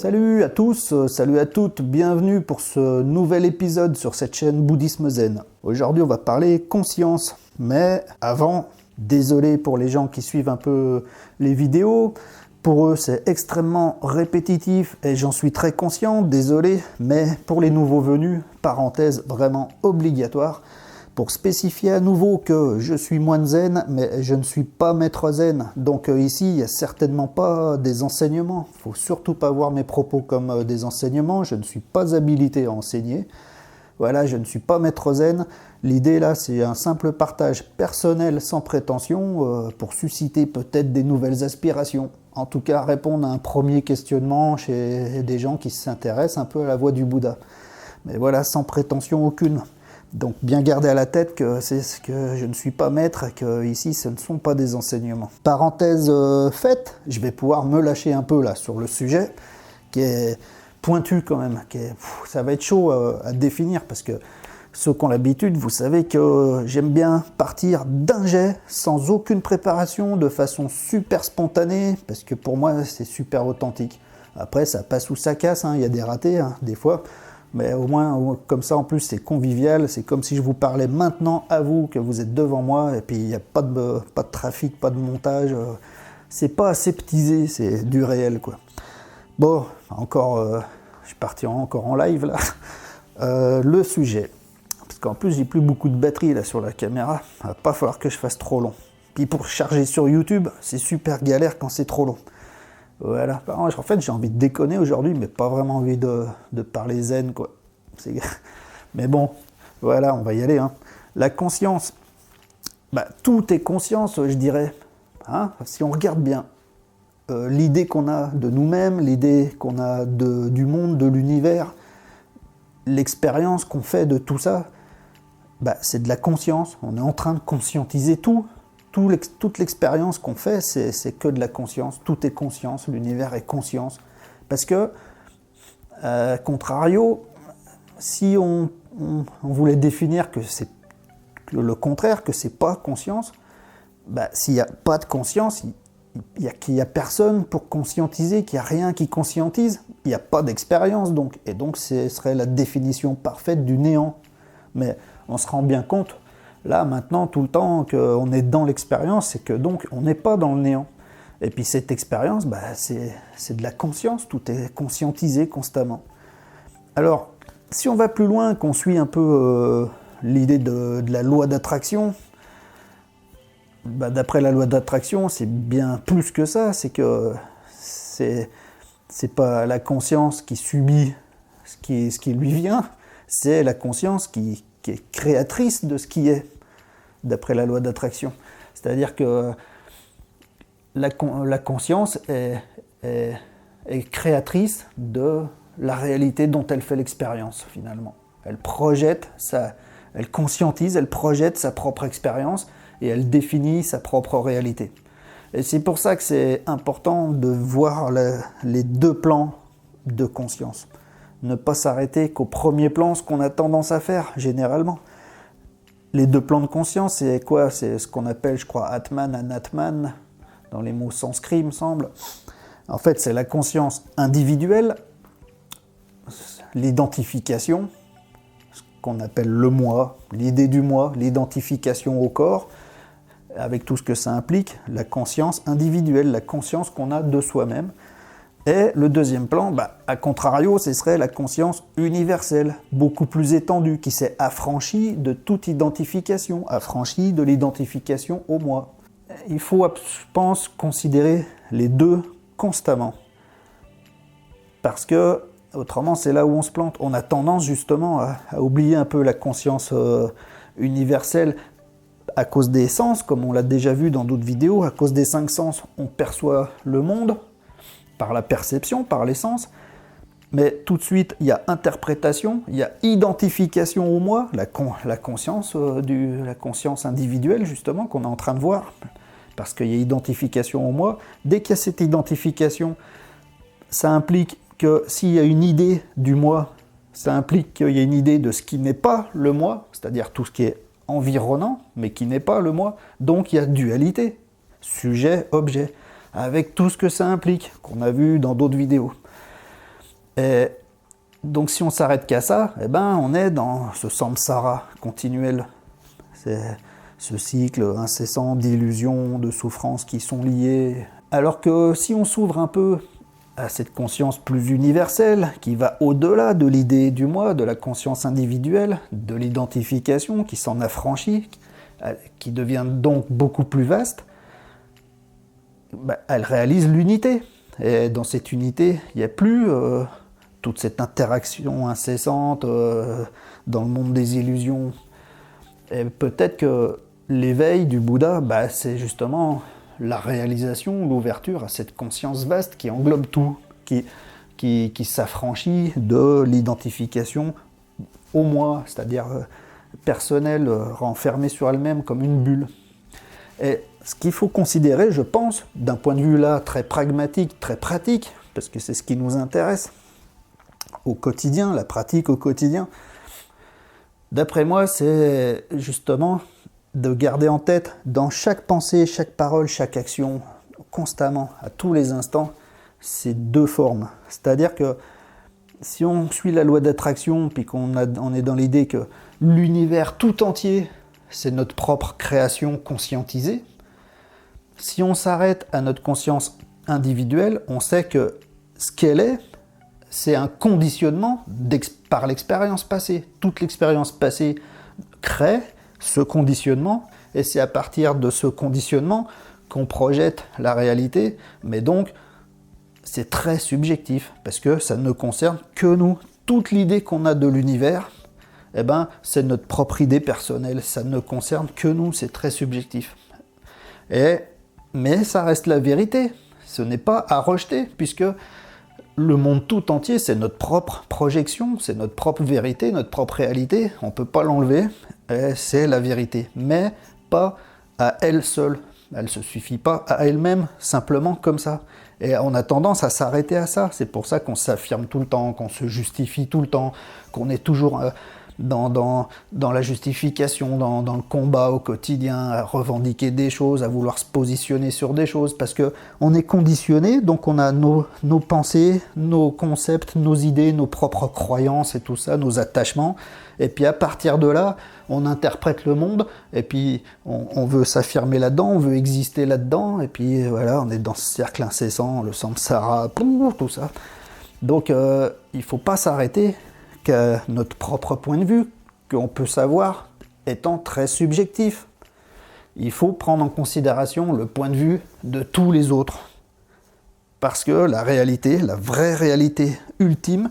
Salut à tous, salut à toutes, bienvenue pour ce nouvel épisode sur cette chaîne Bouddhisme Zen. Aujourd'hui on va parler conscience, mais avant, désolé pour les gens qui suivent un peu les vidéos, pour eux c'est extrêmement répétitif et j'en suis très conscient, désolé, mais pour les nouveaux venus, parenthèse vraiment obligatoire, pour spécifier à nouveau que je suis moine zen, mais je ne suis pas maître zen. Donc ici, il n'y a certainement pas des enseignements. Il ne faut surtout pas voir mes propos comme des enseignements. Je ne suis pas habilité à enseigner. Voilà, je ne suis pas maître zen. L'idée là, c'est un simple partage personnel sans prétention pour susciter peut-être des nouvelles aspirations. En tout cas, répondre à un premier questionnement chez des gens qui s'intéressent un peu à la voie du Bouddha. Mais voilà, sans prétention aucune. Donc bien garder à la tête que c'est ce que je ne suis pas maître et que ici ce ne sont pas des enseignements. Parenthèse faite, je vais pouvoir me lâcher un peu là sur le sujet qui est pointu quand même. Ça va être chaud à définir parce que ceux qui ont l'habitude, vous savez que j'aime bien partir d'un jet sans aucune préparation, de façon super spontanée, parce que pour moi c'est super authentique. Après ça passe ou ça casse, il y a des ratés des fois. Mais au moins, comme ça, en plus, c'est convivial. C'est comme si je vous parlais maintenant à vous, que vous êtes devant moi. Et puis, il n'y a pas de trafic, pas de montage. C'est pas aseptisé, c'est du réel, quoi. Bon, encore, je suis parti encore en live, là. Le sujet. Parce qu'en plus, j'ai plus beaucoup de batterie, là, sur la caméra. Il va pas falloir que je fasse trop long. Puis, pour charger sur YouTube, c'est super galère quand c'est trop long. Voilà. En fait, j'ai envie de déconner aujourd'hui, mais pas vraiment envie de parler zen, quoi. Mais bon, voilà, on va y aller. La conscience, tout est conscience, je dirais. Si on regarde bien, l'idée qu'on a de nous-mêmes, l'idée qu'on a du monde, de l'univers, l'expérience qu'on fait de tout ça, c'est de la conscience. On est en train de conscientiser tout. Toute l'expérience qu'on fait, c'est que de la conscience. Tout est conscience, l'univers est conscience. Parce que, contrario, si on voulait définir que c'est le contraire, que c'est pas conscience, s'il n'y a pas de conscience, qu'il n'y a personne pour conscientiser, qu'il n'y a rien qui conscientise, il n'y a pas d'expérience donc. Et donc, ce serait la définition parfaite du néant. Mais on se rend bien compte, là, maintenant, tout le temps qu'on est dans l'expérience, c'est que donc on n'est pas dans le néant. Et puis cette expérience, c'est de la conscience, tout est conscientisé constamment. Alors, si on va plus loin, qu'on suit un peu l'idée de la loi d'attraction, d'après la loi d'attraction, c'est bien plus que ça, c'est que c'est pas la conscience qui subit ce qui lui vient, c'est la conscience qui est créatrice de ce qui est, d'après la loi d'attraction. C'est-à-dire que la conscience est créatrice de la réalité dont elle fait l'expérience, finalement. Elle projette, elle conscientise, elle projette sa propre expérience et elle définit sa propre réalité. Et c'est pour ça que c'est important de voir les deux plans de conscience. Ne pas s'arrêter qu'au premier plan, ce qu'on a tendance à faire, généralement. Les deux plans de conscience, c'est quoi? C'est ce qu'on appelle, je crois, Atman, Anatman, dans les mots sanscrits, il me semble. En fait, c'est la conscience individuelle, l'identification, ce qu'on appelle le moi, l'idée du moi, l'identification au corps, avec tout ce que ça implique, la conscience individuelle, la conscience qu'on a de soi-même. Et le deuxième plan, à contrario, ce serait la conscience universelle, beaucoup plus étendue, qui s'est affranchie de toute identification, affranchie de l'identification au moi. Il faut, je pense, considérer les deux constamment. Parce que, autrement, c'est là où on se plante. On a tendance, justement, à oublier un peu la conscience universelle à cause des sens, comme on l'a déjà vu dans d'autres vidéos. À cause des 5 sens, on perçoit le monde, par la perception, par les sens, mais tout de suite, il y a interprétation, il y a identification au moi, la conscience la conscience individuelle, justement, qu'on est en train de voir, parce qu'il y a identification au moi. Dès qu'il y a cette identification, ça implique que s'il y a une idée du moi, ça implique qu'il y a une idée de ce qui n'est pas le moi, c'est-à-dire tout ce qui est environnant, mais qui n'est pas le moi. Donc il y a dualité, sujet, objet, avec tout ce que ça implique, qu'on a vu dans d'autres vidéos. Et donc si on s'arrête qu'à ça, eh ben, on est dans ce samsara continuel. C'est ce cycle incessant d'illusions, de souffrances qui sont liées. Alors que si on s'ouvre un peu à cette conscience plus universelle, qui va au-delà de l'idée du moi, de la conscience individuelle, de l'identification, qui s'en affranchit, qui devient donc beaucoup plus vaste, elle réalise l'unité. Et dans cette unité, il n'y a plus toute cette interaction incessante dans le monde des illusions. Et peut-être que l'éveil du Bouddha, c'est justement la réalisation, l'ouverture à cette conscience vaste qui englobe tout, qui s'affranchit de l'identification au moi, c'est-à-dire personnelle, renfermée sur elle-même comme une bulle. Et ce qu'il faut considérer, je pense, d'un point de vue là très pragmatique, très pratique, parce que c'est ce qui nous intéresse au quotidien, la pratique au quotidien, d'après moi, c'est justement de garder en tête dans chaque pensée, chaque parole, chaque action, constamment, à tous les instants, ces deux formes. C'est-à-dire que si on suit la loi d'attraction, puis on est dans l'idée que l'univers tout entier, c'est notre propre création conscientisée, si on s'arrête à notre conscience individuelle, on sait que ce qu'elle est, c'est un conditionnement par l'expérience passée. Toute l'expérience passée crée ce conditionnement, et c'est à partir de ce conditionnement qu'on projette la réalité, mais donc c'est très subjectif, parce que ça ne concerne que nous. Toute l'idée qu'on a de l'univers, c'est notre propre idée personnelle, ça ne concerne que nous, c'est très subjectif. Mais ça reste la vérité, ce n'est pas à rejeter, puisque le monde tout entier, c'est notre propre projection, c'est notre propre vérité, notre propre réalité, on ne peut pas l'enlever, c'est la vérité, mais pas à elle seule. Elle ne se suffit pas à elle-même, simplement comme ça. Et on a tendance à s'arrêter à ça, c'est pour ça qu'on s'affirme tout le temps, qu'on se justifie tout le temps, qu'on est toujours dans la justification, dans le combat au quotidien, à revendiquer des choses, à vouloir se positionner sur des choses, parce qu'on est conditionné, donc on a nos pensées, nos concepts, nos idées, nos propres croyances et tout ça, nos attachements, et puis à partir de là, on interprète le monde, et puis on veut s'affirmer là-dedans, on veut exister là-dedans, et puis voilà, on est dans ce cercle incessant, le samsara, tout ça. Donc il ne faut pas s'arrêter qu'à notre propre point de vue, qu'on peut savoir étant très subjectif. Il faut prendre en considération le point de vue de tous les autres. Parce que la réalité, la vraie réalité ultime,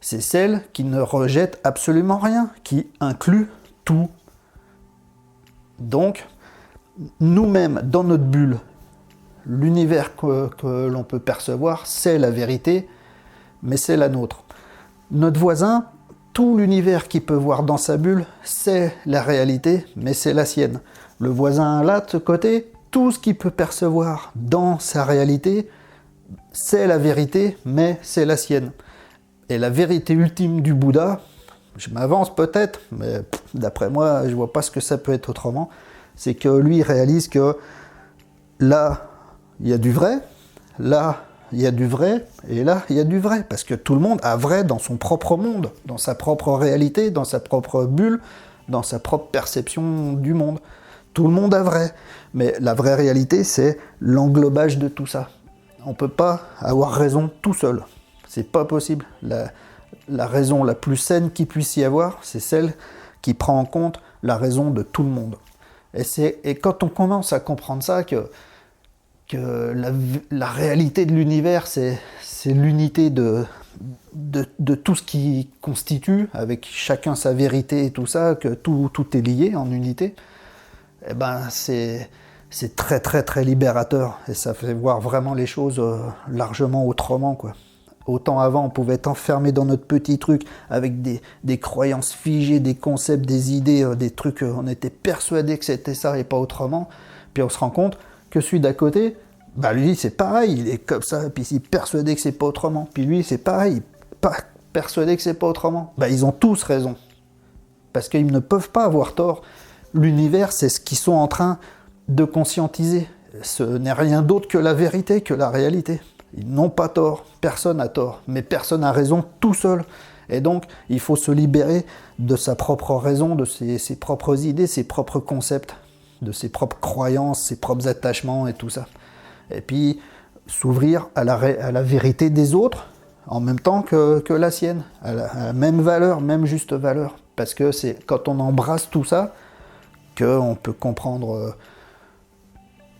c'est celle qui ne rejette absolument rien, qui inclut tout. Donc, nous-mêmes, dans notre bulle, l'univers que l'on peut percevoir, c'est la vérité, mais c'est la nôtre. Notre voisin, tout l'univers qu'il peut voir dans sa bulle, c'est la réalité, mais c'est la sienne. Le voisin là, de ce côté, tout ce qu'il peut percevoir dans sa réalité, c'est la vérité, mais c'est la sienne. Et la vérité ultime du Bouddha, je m'avance peut-être, mais d'après moi, je ne vois pas ce que ça peut être autrement, c'est que lui, il réalise que là, il y a du vrai, là, il y a du vrai, et là, il y a du vrai, parce que tout le monde a vrai dans son propre monde, dans sa propre réalité, dans sa propre bulle, dans sa propre perception du monde. Tout le monde a vrai, mais la vraie réalité, c'est l'englobage de tout ça. On ne peut pas avoir raison tout seul, c'est pas possible. La raison la plus saine qu'il puisse y avoir, c'est celle qui prend en compte la raison de tout le monde. Et quand on commence à comprendre ça, que la réalité de l'univers, c'est l'unité de tout ce qui constitue, avec chacun sa vérité et tout ça, que tout est lié en unité, c'est très très très libérateur, et ça fait voir vraiment les choses largement autrement, quoi. Autant avant, on pouvait être enfermé dans notre petit truc avec des croyances figées, des concepts, des idées, des trucs, on était persuadé que c'était ça et pas autrement, puis on se rend compte que celui d'à côté, lui c'est pareil, il est comme ça, puis il est persuadé que c'est pas autrement, puis lui c'est pareil, il est pas persuadé que c'est pas autrement. Ils ont tous raison, parce qu'ils ne peuvent pas avoir tort. L'univers, c'est ce qu'ils sont en train de conscientiser, ce n'est rien d'autre que la vérité, que la réalité. Ils n'ont pas tort, personne n'a tort, mais personne n'a raison tout seul. Et donc, il faut se libérer de sa propre raison, de ses propres idées, ses propres concepts, de ses propres croyances, ses propres attachements et tout ça. Et puis, s'ouvrir à la vérité des autres, en même temps que la sienne, à la même valeur, même juste valeur. Parce que c'est quand on embrasse tout ça, qu'on peut comprendre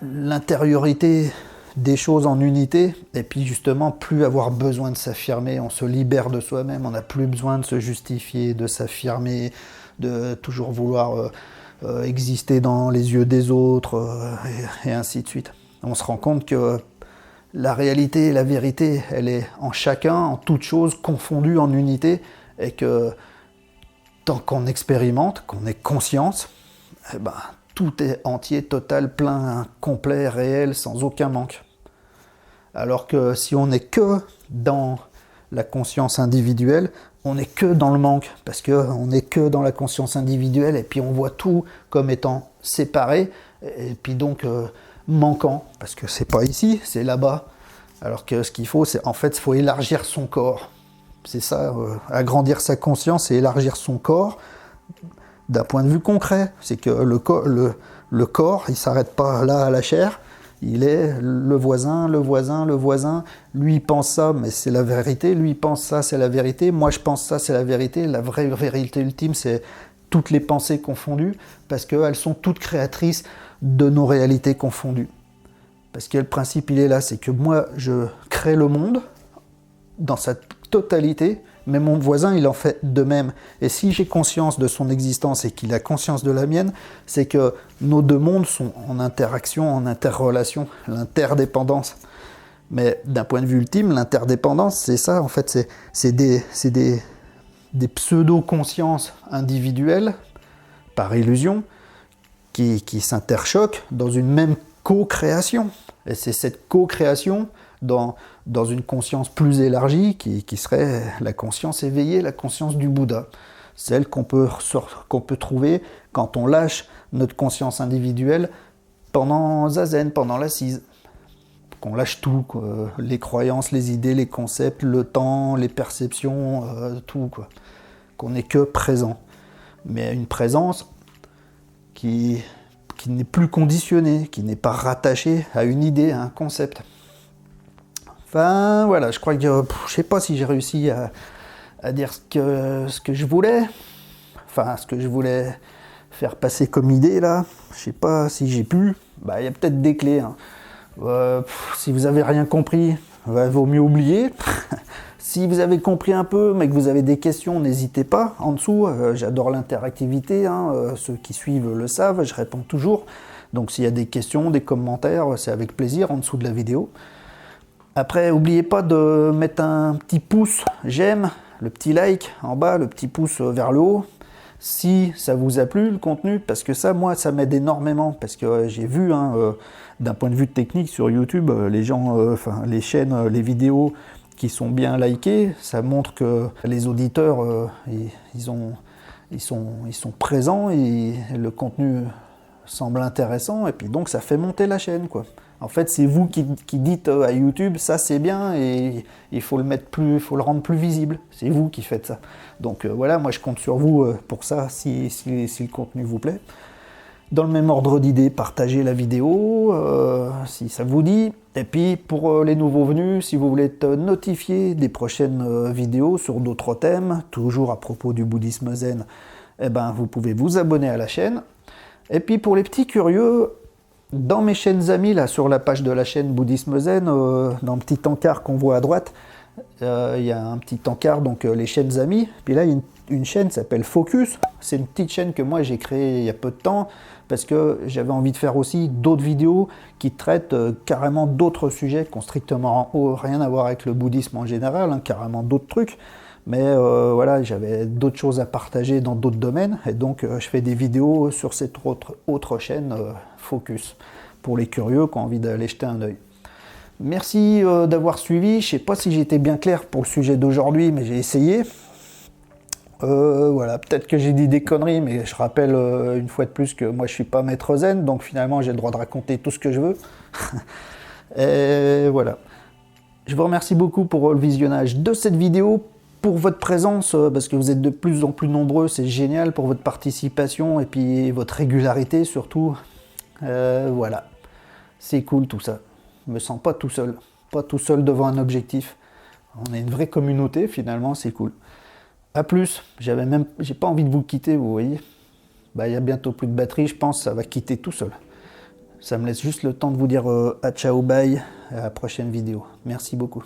l'intériorité des choses en unité, et puis justement plus avoir besoin de s'affirmer, on se libère de soi-même, on n'a plus besoin de se justifier, de s'affirmer, de toujours vouloir exister dans les yeux des autres, et ainsi de suite. On se rend compte que la réalité, la vérité, elle est en chacun, en toute chose, confondue en unité, et que tant qu'on expérimente, qu'on ait conscience, eh ben, tout est entier, total, plein, complet, réel, sans aucun manque. Alors que si on n'est que dans la conscience individuelle, on n'est que dans le manque, parce qu'on n'est que dans la conscience individuelle, et puis on voit tout comme étant séparé, et puis donc manquant, parce que c'est pas ici, c'est là-bas. Alors que ce qu'il faut, c'est en fait, il faut élargir son corps. C'est ça, agrandir sa conscience et élargir son corps, d'un point de vue concret. C'est que le corps, il ne s'arrête pas là à la chair. Il est le voisin, lui il pense ça, mais c'est la vérité, lui il pense ça, c'est la vérité, moi je pense ça, c'est la vérité, la vraie vérité ultime, c'est toutes les pensées confondues, parce qu'elles sont toutes créatrices de nos réalités confondues. Parce que le principe il est là, c'est que moi je crée le monde dans sa totalité, mais mon voisin il en fait de même. Et si j'ai conscience de son existence et qu'il a conscience de la mienne, c'est que nos deux mondes sont en interaction, en interrelation, l'interdépendance. Mais d'un point de vue ultime, l'interdépendance, c'est ça en fait, c'est des pseudo-consciences individuelles, par illusion, qui s'interchoquent dans une même co-création. Et c'est cette co-création dans une conscience plus élargie qui serait la conscience éveillée, la conscience du Bouddha. Celle qu'on peut trouver quand on lâche notre conscience individuelle pendant Zazen, pendant l'assise. Qu'on lâche tout, quoi. Les croyances, les idées, les concepts, le temps, les perceptions, tout, quoi. Qu'on n'est que présent. Mais une présence qui n'est plus conditionnée, qui n'est pas rattachée à une idée, à un concept. Enfin, voilà, je crois que je sais pas si j'ai réussi à dire ce que je voulais. Enfin, ce que je voulais faire passer comme idée, là. Je sais pas si j'ai pu. Bah, il y a peut-être des clés. Hein. Si vous avez rien compris, vaut mieux oublier. Si vous avez compris un peu, mais que vous avez des questions, n'hésitez pas. En dessous, j'adore l'interactivité. Hein. Ceux qui suivent le savent, je réponds toujours. Donc, s'il y a des questions, des commentaires, c'est avec plaisir en dessous de la vidéo. Après, n'oubliez pas de mettre un petit pouce j'aime, le petit like en bas, le petit pouce vers le haut, si ça vous a plu le contenu, parce que ça, moi, ça m'aide énormément, parce que j'ai vu, d'un point de vue technique sur YouTube, les gens, les chaînes, les vidéos qui sont bien likées, ça montre que les auditeurs, ils sont présents, et le contenu semble intéressant, et puis donc ça fait monter la chaîne, quoi. En fait, c'est vous qui dites à YouTube, ça c'est bien et il faut le rendre plus visible. C'est vous qui faites ça. Donc voilà, moi je compte sur vous pour ça, si le contenu vous plaît. Dans le même ordre d'idées, partagez la vidéo si ça vous dit. Et puis pour les nouveaux venus, si vous voulez être notifié des prochaines vidéos sur d'autres thèmes, toujours à propos du bouddhisme zen, eh ben, vous pouvez vous abonner à la chaîne. Et puis pour les petits curieux, dans mes chaînes amies, là, sur la page de la chaîne Bouddhisme Zen, dans le petit encart qu'on voit à droite, il y a un petit encart, donc les chaînes amies. Puis là, il y a une chaîne qui s'appelle Focus. C'est une petite chaîne que moi j'ai créée il y a peu de temps, parce que j'avais envie de faire aussi d'autres vidéos qui traitent carrément d'autres sujets qui n'ont strictement rien à voir avec le bouddhisme en général, hein, carrément d'autres trucs. Mais voilà, j'avais d'autres choses à partager dans d'autres domaines, et donc je fais des vidéos sur cette autre chaîne Focus, pour les curieux qui ont envie d'aller jeter un œil. Merci d'avoir suivi. Je ne sais pas si j'ai été bien clair pour le sujet d'aujourd'hui, mais j'ai essayé. Voilà, peut-être que j'ai dit des conneries, mais je rappelle une fois de plus que moi je suis pas maître zen, donc finalement j'ai le droit de raconter tout ce que je veux. Et voilà. Je vous remercie beaucoup pour le visionnage de cette vidéo, pour votre présence, parce que vous êtes de plus en plus nombreux, c'est génial, pour votre participation et puis votre régularité surtout. Voilà, c'est cool tout ça. Je me sens pas tout seul devant un objectif. On est une vraie communauté finalement, c'est cool. A plus, j'ai pas envie de vous quitter, vous voyez. Bah, il y a bientôt plus de batterie, je pense, ça va quitter tout seul. Ça me laisse juste le temps de vous dire à ciao, bye, à la prochaine vidéo. Merci beaucoup.